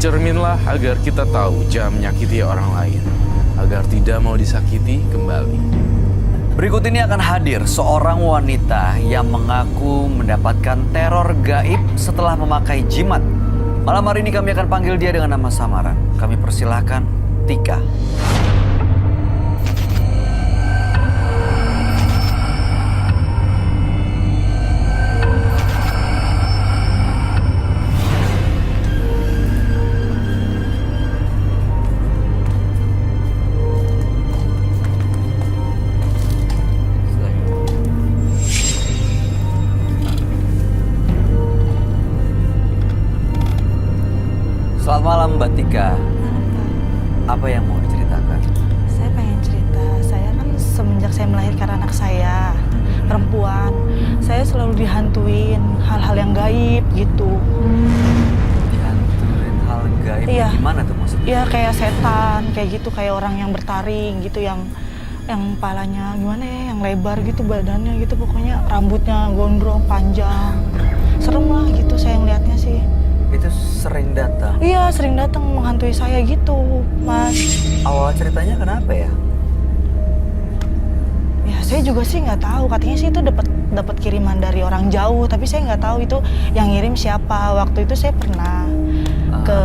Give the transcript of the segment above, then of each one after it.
Bercerminlah agar kita tahu jangan menyakiti orang lain, agar tidak mau disakiti kembali. Berikut ini akan hadir seorang wanita yang mengaku mendapatkan teror gaib setelah memakai jimat. Malam hari ini kami akan panggil dia dengan nama samaran. Kami persilahkan Tika. Selamat malam Mbak Tika. Apa yang mau diceritakan? Saya pengen cerita, saya kan semenjak saya melahirkan anak saya, perempuan, saya selalu dihantuin hal-hal yang gaib gitu. Dihantuin hal gaib? Iya. Gimana tuh maksudnya? Iya kayak setan, kayak gitu, kayak orang yang bertaring gitu, yang palanya gimana ya, yang lebar gitu badannya gitu, pokoknya rambutnya gondrong, panjang. Serem lah gitu saya ngeliatnya sih. Itu sering datang? Iya sering datang menghantui saya gitu, Mas. Awal ceritanya kenapa ya? Ya saya juga sih nggak tahu, katanya sih itu dapat kiriman dari orang jauh, tapi saya nggak tahu itu yang ngirim siapa. Waktu itu saya pernah ke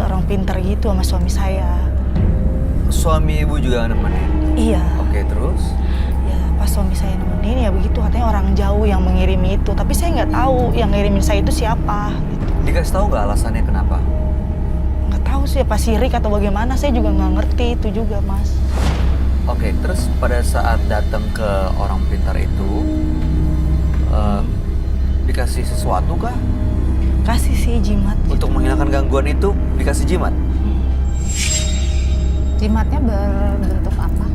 orang pintar gitu sama suami saya. Suami ibu juga nemenin? Iya. Oke, terus? Ya pas suami saya nemenin ya begitu, katanya orang jauh yang mengirimi itu, tapi saya nggak tahu yang ngirimin saya itu siapa. Gitu. Dikasih tahu nggak alasannya kenapa? Nggak tahu sih apa sirik atau bagaimana, saya juga nggak ngerti itu juga, Mas. Oke, terus pada saat datang ke orang pintar itu, dikasih sesuatu kah? Kasih sih jimat. Untuk menghilangkan gangguan itu dikasih jimat? Jimatnya berbentuk apa?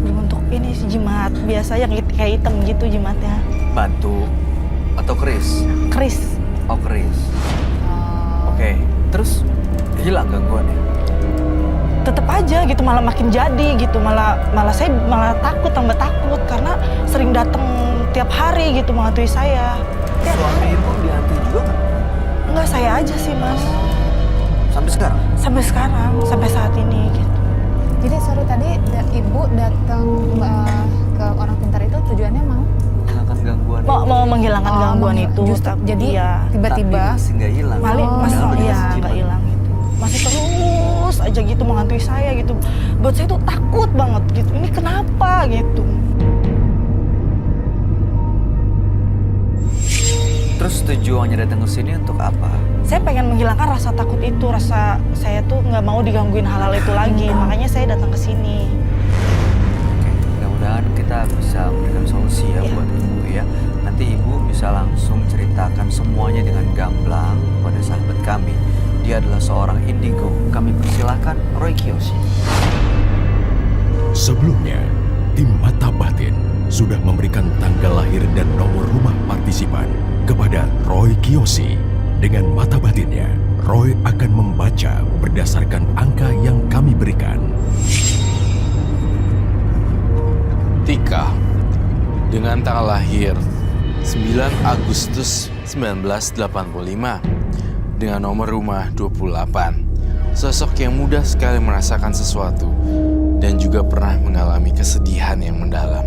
Berbentuk ini sih jimat biasa yang kayak hitam gitu jimatnya. Batu atau keris? Keris. Oh, keris. Oke, terus hilang gangguannya? Tetep aja gitu, malah makin jadi gitu, malah saya malah tambah takut karena sering datang tiap hari gitu menghantui saya. Suami ibu dihantui juga kan? Enggak, saya aja sih, Mas. Sampai sekarang? Sampai sekarang, sampai saat ini gitu. Jadi sorry tadi ibu datang ke orang pintar itu tujuannya mau? Menghilangkan gangguan Mau menghilangkan gangguan itu. Jadi iya. tiba-tiba tapi masih nggak hilang. Iya, nggak hilang gitu. Masih terus aja gitu menghantui saya gitu. Buat saya tuh takut banget gitu. Ini kenapa gitu. Terus tujuannya datang ke sini untuk apa? Saya pengen menghilangkan rasa takut itu, rasa saya tuh nggak mau digangguin hal-hal itu lagi. Makanya saya datang ke sini. Oke, mudah-mudahan kita bisa memberikan solusi ya buat ibu ya. Nanti ibu bisa langsung ceritakan semuanya dengan gamblang pada sahabat kami. Dia adalah seorang indigo. Kami persilahkan Roy Kiyoshi. Sebelumnya, tim Mata Batin sudah memberikan tanggal lahir dan nomor rumah partisipan kepada Roy Kiyoshi. Dengan mata batinnya, Roy akan membaca berdasarkan angka yang kami berikan. Tika, dengan tanggal lahir 9 Agustus 1985, dengan nomor rumah 28, sosok yang mudah sekali merasakan sesuatu dan juga pernah mengalami kesedihan yang mendalam.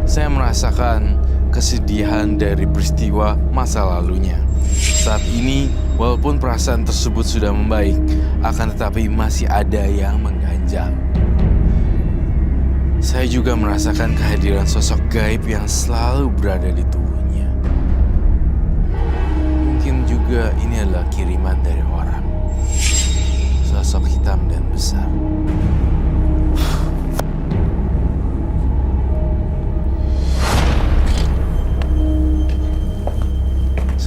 Saya merasakan kesedihan dari peristiwa masa lalunya. Saat ini, walaupun perasaan tersebut sudah membaik, akan tetapi masih ada yang mengganjal. Saya juga merasakan kehadiran sosok gaib yang selalu berada di tubuhnya. Mungkin juga ini adalah kiriman dari orang. Sosok hitam dan besar.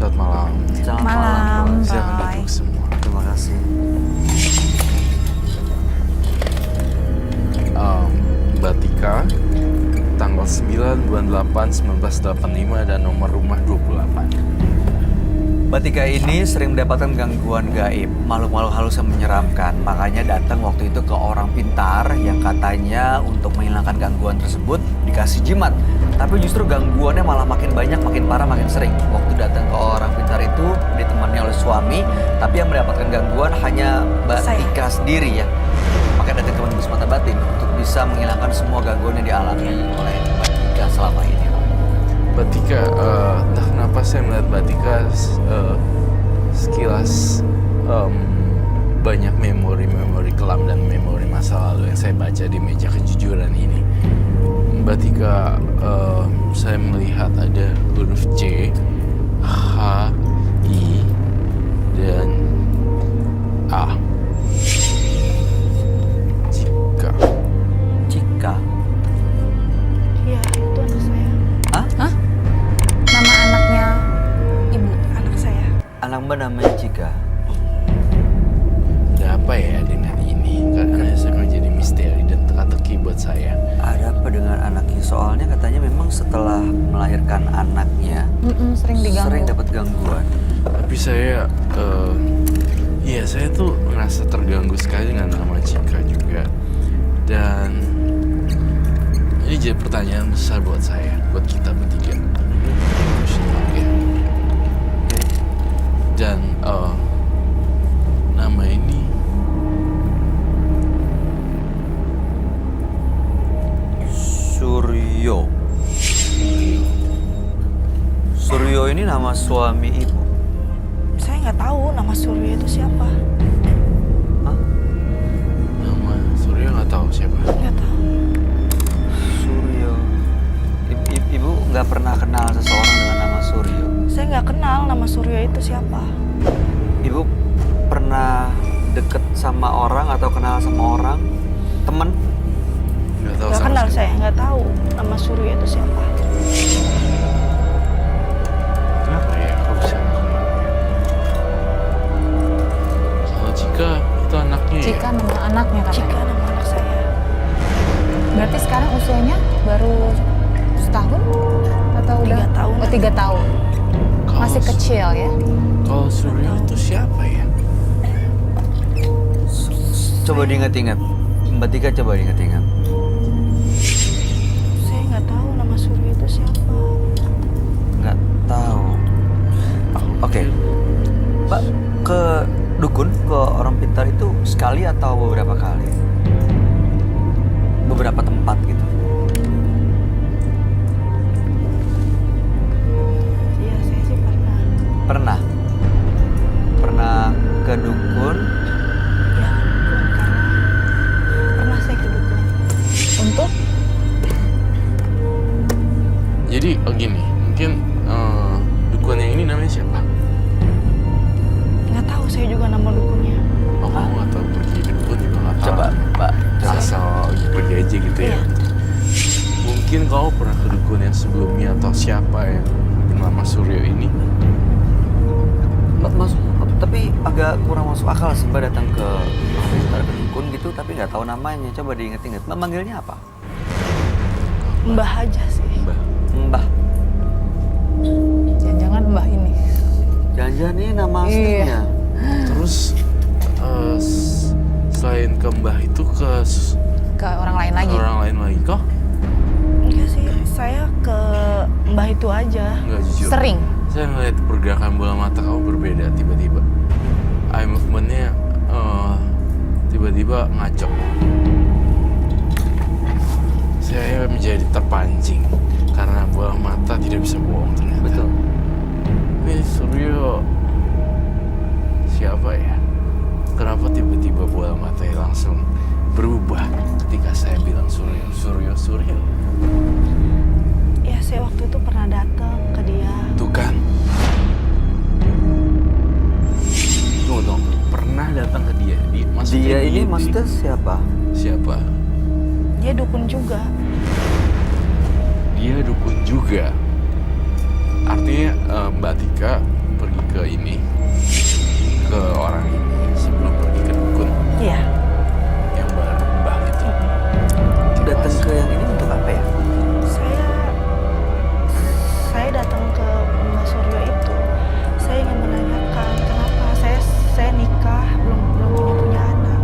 Selamat malam. Selamat Malam, Roy. Silakan Roy. duduk semua. Terima kasih. Mbak Tika, tanggal 9 bulan 8 1985 dan nomor rumah 28. Mbak Tika ini sering mendapatkan gangguan gaib, makhluk-makhluk halus yang menyeramkan. Makanya datang waktu itu ke orang pintar yang katanya untuk menghilangkan gangguan tersebut dikasih jimat. Tapi justru gangguannya malah makin banyak, makin parah, makin sering. Waktu datang ke orang pintar itu ditemani oleh suami, tapi yang mendapatkan gangguan hanya Mbak Saya. Tika sendiri ya. Makanya datang ke Menembus Mata Batin untuk bisa menghilangkan semua gangguan yang dialami oleh Mbak Tika selama ini. Mbak Tika, entah kenapa saya melihat Mbak Tika sekilas banyak memori-memori kelam dan memori masa lalu yang saya baca di meja kejujuran ini. Mbak Tika, saya melihat ada huruf C, H, I, dan A. Cika. Iya, itu anak saya. Hah? Nama anaknya ibu. Anak saya. Anak Mbak namanya Cika. Ada apa ya dengan ini? Karena saya menjadi misteri dan teka-teki buat saya. Ada apa dengan anaknya? Soalnya katanya memang setelah melahirkan anaknya Sering diganggu. sering dapat gangguan. Tapi saya, iya saya tuh merasa terganggu sekali dengan nama Cika juga. Dan ini jadi pertanyaan besar buat saya, buat kita bertiga. Oke. Dan nama ini Suryo. Suryo ini nama suami ibu. Saya nggak tahu nama Surya itu siapa. Hah? nama Surya nggak tahu siapa. Nggak tahu. Suryo. Ibu nggak pernah kenal seseorang dengan nama Suryo. Saya nggak kenal nama Surya itu siapa. Ibu pernah deket sama orang atau kenal sama orang? Temen? Nggak tahu Nggak sama kenal sekali. saya, nggak tahu nama Surya itu siapa. Kenapa ya? Kok bisa nggak kenal? Kalau Cika itu anaknya ya? Cika nama anaknya katanya. Cika nama anak saya. Berarti sekarang usianya baru setahun atau udah? 3 tahun. Oh 3 tahun. Kalau Masih kecil ya. Kalau Surya itu siapa ya? Coba diingat-ingat. Mbak Tika coba diingat-ingat. Saya nggak tahu nama Surya itu siapa. Nggak tahu. Oke. Mbak ke dukun, ke orang pintar itu sekali atau beberapa kali? Beberapa tempat gitu. Iya, saya sih pernah. Pernah? Pernah ke dukun? Ya, dukun karena pernah saya ke dukun. Untuk Jadi gini, mungkin dukun yang ini namanya siapa? Nggak tahu saya juga nama dukunnya. Oh, kamu nggak tahu pergi ke dukun juga nggak tahu. Coba, Mbak. Coba. Asal pergi aja gitu ya. Iya. Mungkin kau pernah ke dukun yang sebelumnya atau siapa yang bernama Suryo ini? Tapi agak kurang masuk akal sih Mbak datang ke pintar ke dukun gitu tapi nggak tahu namanya. Coba diinget-inget. Mbak manggilnya apa? Mbah aja sih. Mbah. Mbah. jangan-jangan mbah ini. Jangan-jangan ini nama Iya. aslinya. Terus selain ke Mbah itu Ke orang lain ke lagi. orang lain lagi kok? Enggak sih, saya ke Mbah itu aja. Nggak jujur. Sering. Saya ngeliat pergerakan bola mata kamu berbeda tiba-tiba. Eye movementnya tiba-tiba ngaco. Saya menjadi terpancing karena bola mata tidak bisa bohong ternyata. Betul. Ini Suryo siapa ya? Kenapa tiba-tiba bola matanya langsung berubah ketika saya bilang Suryo? Ya, saya waktu itu pernah datang ke dia. Tuh kan. Tunggu. Pernah datang ke dia. Maksudnya Dia ini maksudnya siapa? siapa? Dia dukun juga. Dia dukun juga. Artinya Mbak Tika pergi ke ini, ke orang ini sebelum pergi ke dukun Iya. yang Mbah itu. Datang ke yang ini untuk apa ya? Saya datang ke Mbak Suryo itu. Saya ingin menanyakan kenapa saya nikah belum punya anak.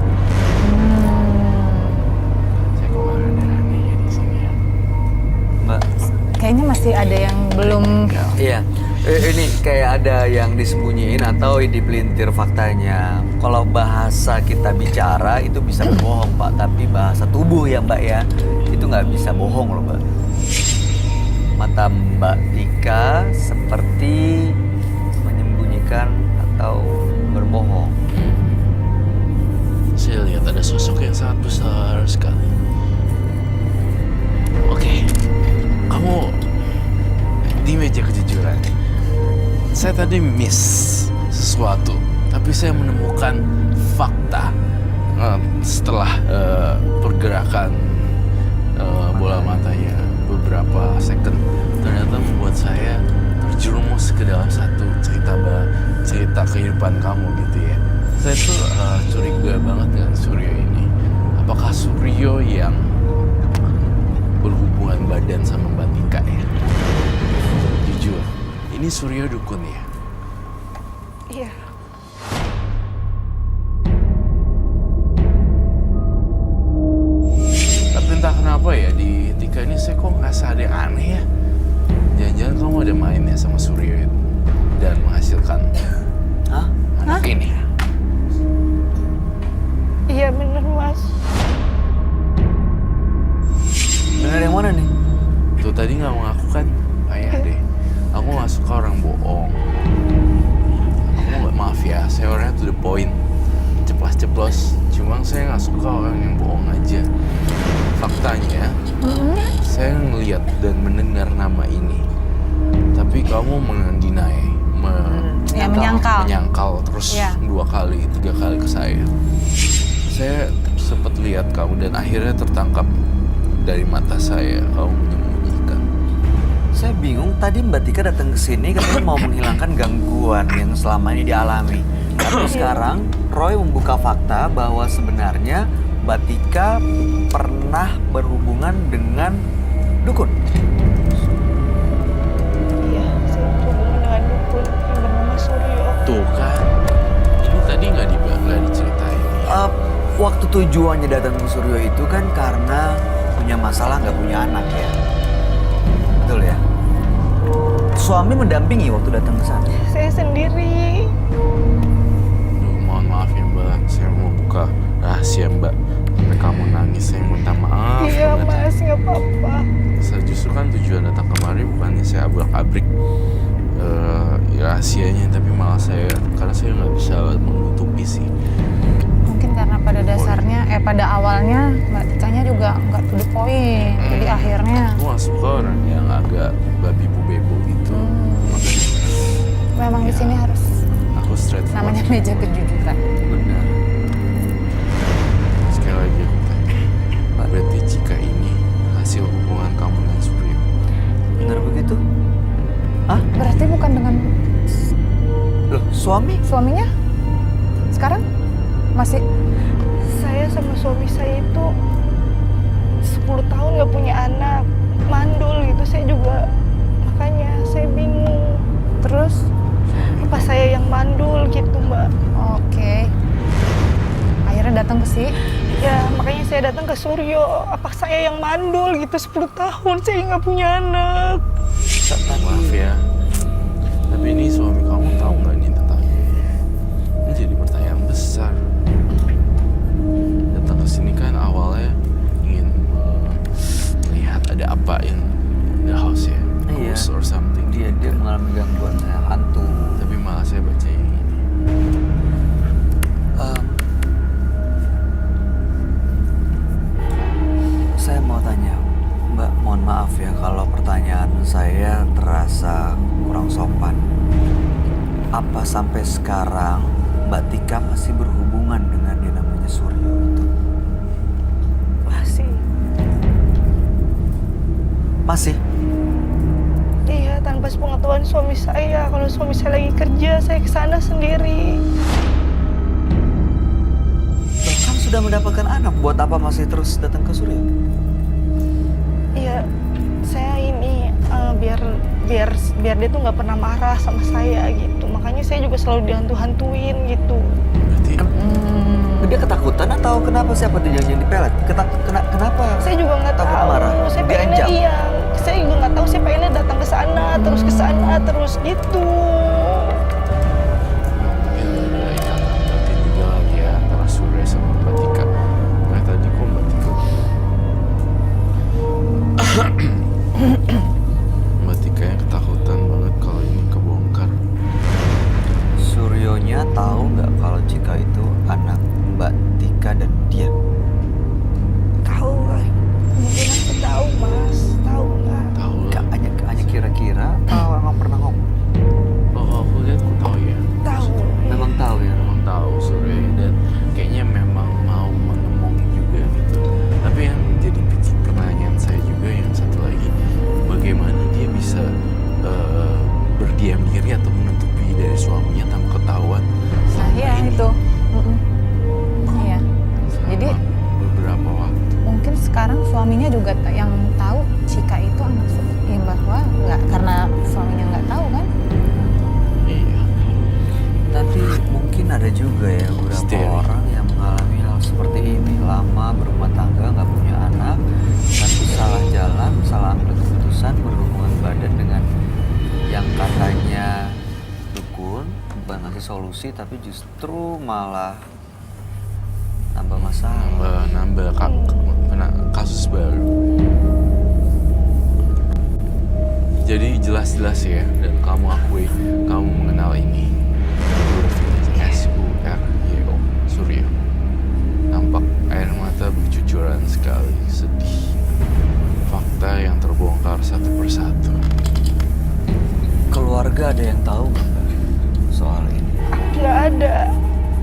Saya kok ada anehnya di sini ya. Mbak, kayaknya masih ada yang belum. Iya, ini kayak ada yang disembunyiin atau dipelintir faktanya. Kalau bahasa kita bicara itu bisa berbohong Pak, tapi bahasa tubuh ya Mbak ya, itu nggak bisa bohong loh Mbak. Mata Mbak Tika seperti menyembunyikan atau berbohong. Saya lihat ada sosok yang sangat besar sekali. Oke, kamu di meja kejujuran. Saya tadi miss sesuatu, tapi saya menemukan fakta setelah pergerakan bola matanya beberapa second. Ternyata membuat saya terjerumus ke dalam satu cerita kehidupan kamu gitu ya. Saya tuh curiga banget dengan Suryo ini. Apakah Suryo yang berhubungan badan sama Mbak Tika ya? Jujur, ini Suryo dukun ya? Iya. Tapi entah kenapa ya, di Tika ini saya kok ngerasa ada yang aneh ya. Jangan-jangan kamu ada main ya sama Suryo itu dan menghasilkan Hah? anak ini. Iya bener Mas. Bener yang mana nih? Tuh tadi nggak mengaku kan? Ayah deh, aku nggak suka orang bohong. Maaf ya, saya orangnya to the point, ceplas-ceplos. Cuma saya nggak suka orang yang bohong aja. Faktanya, saya ngelihat dan mendengar nama ini, tapi kamu mendinai, Ya, menyangkal. menyangkal terus Ya. 2 kali, 3 kali ke saya. Saya sempat lihat kamu dan akhirnya tertangkap dari mata saya. Kamu menyembunyikan. Saya bingung, tadi Mbak Tika datang ke sini katanya mau menghilangkan gangguan yang selama ini dialami. Tapi sekarang Roy membuka fakta bahwa sebenarnya Mbak Tika pernah berhubungan dengan dukun. Iya, saya berhubungan dengan dukun yang bernama Suryo. Tuh kan, ini tadi nggak diceritain. Waktu tujuannya datang ke Suryo itu kan karena punya masalah nggak punya anak ya. Betul ya? Suami mendampingi waktu datang ke sana. Saya sendiri. Duh, mohon maaf ya Mbak, saya mau buka rahasia Mbak. Sampai kamu nangis, saya minta maaf Iya banget. Mas, nggak apa-apa. Saya justru kan tujuan datang kemari bukannya saya abrak-abrik rahasianya, tapi malah karena saya nggak bisa menutupi sih. Mungkin karena pada dasarnya, pada awalnya Mbak Tikanya juga nggak to the point. Jadi akhirnya Aku nggak suka orang yang agak babi bu bebo gitu. Makanya memang di sini harus aku straight namanya meja kejujuran. Benar. Sekali lagi aku tanya, berarti jika ini hasil hubungan kamu dengan Suryo? Benar begitu? Berarti bukan dengan Loh, suaminya? Sekarang masih Saya sama suami saya itu 10 tahun nggak punya anak, mandul gitu. Saya juga, makanya saya bingung. terus? Apa saya yang mandul gitu Mbak? Oke. Akhirnya datang ke Ya makanya saya datang ke Suryo. Apa saya yang mandul gitu 10 tahun saya nggak punya anak? Maaf ya, tapi ini suami kamu tahu nggak ini tentang ini jadi pertanyaan besar. Datang ke sini kan awalnya ingin melihat ada apa in the house ya, Iya. ghost or something. Dia mengalami gangguan hantu. Tapi malah saya baca yang ini. Saya mau tanya, Mbak, mohon maaf ya kalau pertanyaan saya terasa kurang sopan. Apa sampai sekarang Mbak Tika masih berhubungan dengan dia namanya Suryo itu? Masih? Iya, tanpa sepengetahuan suami saya. Kalau suami saya lagi kerja, saya ke sana sendiri. Bahkan sudah mendapatkan anak, buat apa masih terus datang ke Suryo? Iya, saya ini biar dia tuh nggak pernah marah sama saya gitu. Makanya saya juga selalu dihantu-hantuin gitu. Berarti Dia ketakutan atau kenapa siapa dia yang dipelet? Kenapa? Saya juga nggak Takut tahu. marah? Saya pengennya Diancam? iya. Saya juga nggak tahu. Saya pengennya terus gitu. Mungkin ada ikatan batin juga lagi ya antara Surya sama Mbak Tika. Nah tadi kok Mbak Tika Mbak Tika yang ketakutan banget kalau ini kebongkar. Suryonya tahu nggak kalau Cika itu anak Mbak Tika dan dia? Tahu lah, mungkin aku tahu mas, tahu nggak? Tahu Nggak, lah. hanya kira-kira atau emang pernah ngomong? Oh aku lihat aku tahu ya. Tahu. Memang tahu ya. Memang tahu Surya dan kayaknya memang mau mengemong juga gitu. Tapi yang jadi pertanyaan saya juga yang satu lagi, bagaimana dia bisa berdiam diri atau menutupi dari suaminya tanpa ketahuan? Nah, selama iya ini? itu. Iya. Selama Jadi beberapa waktu. mungkin sekarang suaminya juga yang tahu Cika itu anak yang bahwa nggak, karena suaminya nggak tahu kan. Iya. Tapi mungkin ada juga ya beberapa Misteri. orang yang mengalami hal seperti ini. Lama berumah tangga, nggak punya anak, tapi salah jalan, salah ambil keputusan, berhubungan badan dengan yang katanya dukun, bukan ngasih solusi, tapi justru malah nambah masalah. Nambah kasus baru. Jadi jelas-jelas ya, dan kamu akui kamu mengenal ini. SURYO, Surya. Nampak air mata bercucuran sekali, sedih. Fakta yang terbongkar satu persatu. Keluarga ada yang tahu nggak soal ini? Nggak ada.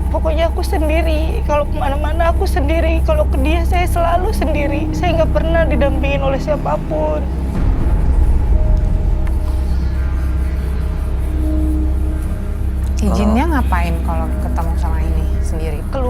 Pokoknya aku sendiri. Kalau kemana-mana aku sendiri. Kalau ke dia saya selalu sendiri. Saya nggak pernah didampingin oleh siapapun. Izinnya ngapain kalau ketemu sama ini sendiri? Keluar